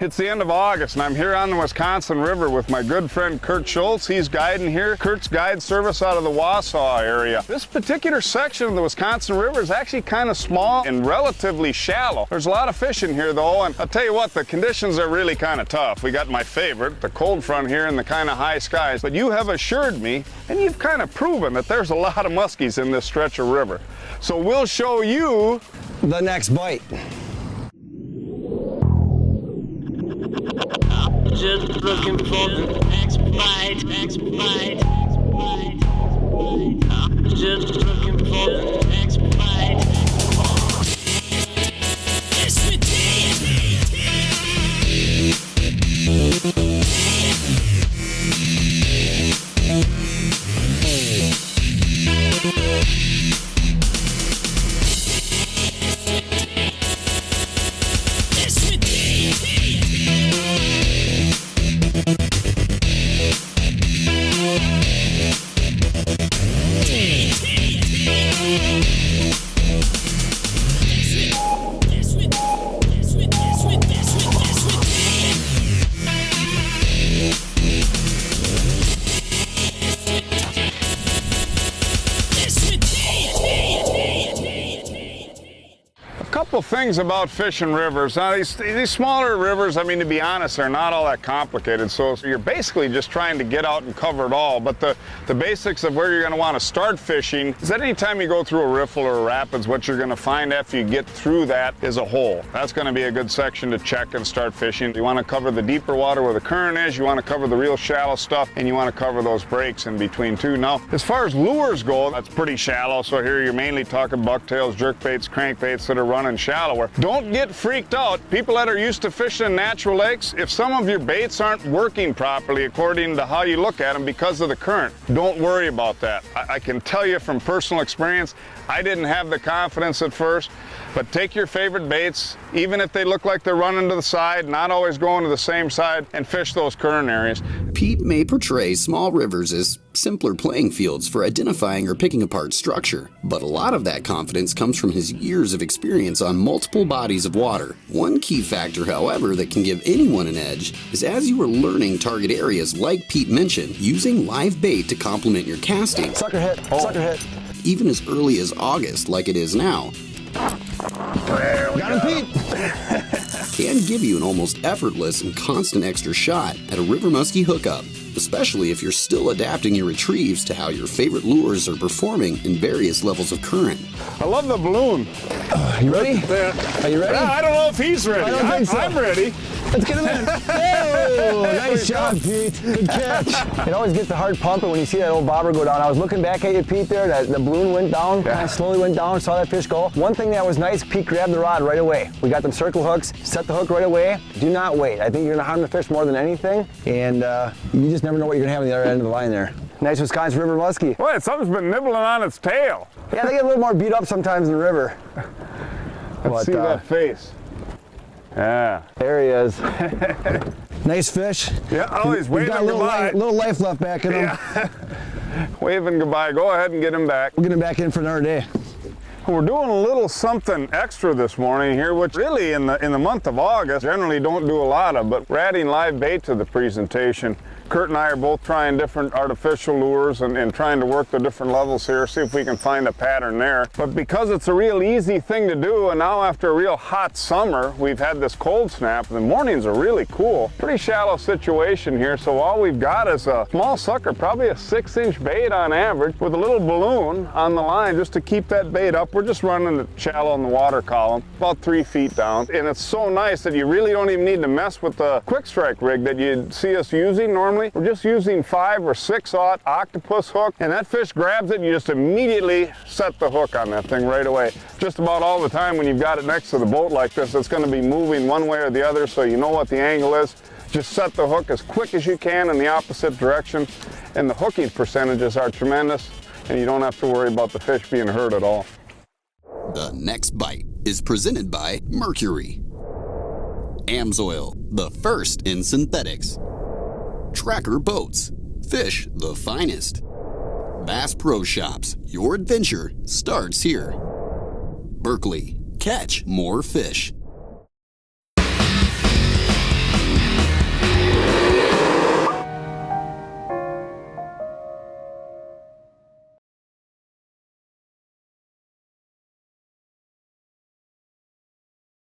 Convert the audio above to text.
It's the end of August and I'm here on the Wisconsin River with my good friend Kurt Schultz. He's guiding here. Kurt's guide service out of the Wausau area. This particular section of the Wisconsin River is actually kind of small and relatively shallow. There's a lot of fish in here though, and I'll tell you what, the conditions are really kind of tough. We got my favorite, the cold front here and the kind of high skies, but you have assured me and you've kind of proven that there's a lot of muskies in this stretch of river. So we'll show you the next bite. Just looking for the next bite, next bite, just looking for the next bite. Yes, we couple things about fishing rivers. Now these smaller rivers, I mean, to be honest, they're not all that complicated. So you're basically just trying to get out and cover it all. But the basics of where you're going to want to start fishing is that anytime you go through a riffle or a rapids, what you're going to find after you get through that is a hole. That's going to be a good section to check and start fishing. You want to cover the deeper water where the current is. You want to cover the real shallow stuff, and you want to cover those breaks in between too. Now, as far as lures go, that's pretty shallow. So here you're mainly talking bucktails, jerkbaits, crankbaits that are running shallower. Don't get freaked out. People that are used to fishing in natural lakes, if some of your baits aren't working properly according to how you look at them because of the current, don't worry about that. I can tell you from personal experience, I didn't have the confidence at first, but take your favorite baits, even if they look like they're running to the side, not always going to the same side, and fish those current areas. Pete may portray small rivers as simpler playing fields for identifying or picking apart structure, but a lot of that confidence comes from his years of experience on multiple bodies of water. One key factor, however, that can give anyone an edge is as you are learning target areas like Pete mentioned, using live bait to complement your casting. Sucker hit, sucker hit. Even as early as August, like it is now, got him, Pete. can give you an almost effortless and constant extra shot at a river muskie hookup, especially if you're still adapting your retrieves to how your favorite lures are performing in various levels of current. I love the balloon. You ready? Are you ready? I don't know if he's ready. I don't think so. I'm ready. Let's get him in. Oh, nice job, Pete. Good catch. It always gets the heart pumping when you see that old bobber go down. I was looking back at you, Pete, there. The balloon went down, kind of slowly went down, saw that fish go. One thing that was nice, Pete grabbed the rod right away. We got them circle hooks, set the hook right away. Do not wait. I think you're going to harm the fish more than anything, and you just never know what you're going to have on the other end of the line there. Nice Wisconsin River muskie. Wait, something's been nibbling on its tail. Yeah, they get a little more beat up sometimes in the river. Let's see that face. Yeah. There he is. Nice fish. Yeah, oh, he's waving goodbye. Little life left back in him. Yeah. Waving goodbye. Go ahead and get him back. We'll get him back in for another day. We're doing a little something extra this morning here, which really in the month of August generally don't do a lot of, but we're adding live bait to the presentation. Kurt and I are both trying different artificial lures and trying to work the different levels here, see if we can find a pattern there. But because it's a real easy thing to do, and now after a real hot summer, we've had this cold snap, the mornings are really cool. Pretty shallow situation here, so all we've got is a small sucker, probably a 6-inch bait on average, with a little balloon on the line just to keep that bait up. We're just running it shallow in the water column, about 3 feet down. And it's so nice that you really don't even need to mess with the quick strike rig that you'd see us using normally. We're just using 5 or 6/0 octopus hook, and that fish grabs it and you just immediately set the hook on that thing right away. Just about all the time when you've got it next to the boat like this, it's going to be moving one way or the other, so you know what the angle is. Just set the hook as quick as you can in the opposite direction, and the hooking percentages are tremendous, and you don't have to worry about the fish being hurt at all. The next bite is presented by Mercury, Amsoil, the first in synthetics, Tracker Boats, fish the finest, Bass Pro Shops, your adventure starts here, Berkeley, catch more fish.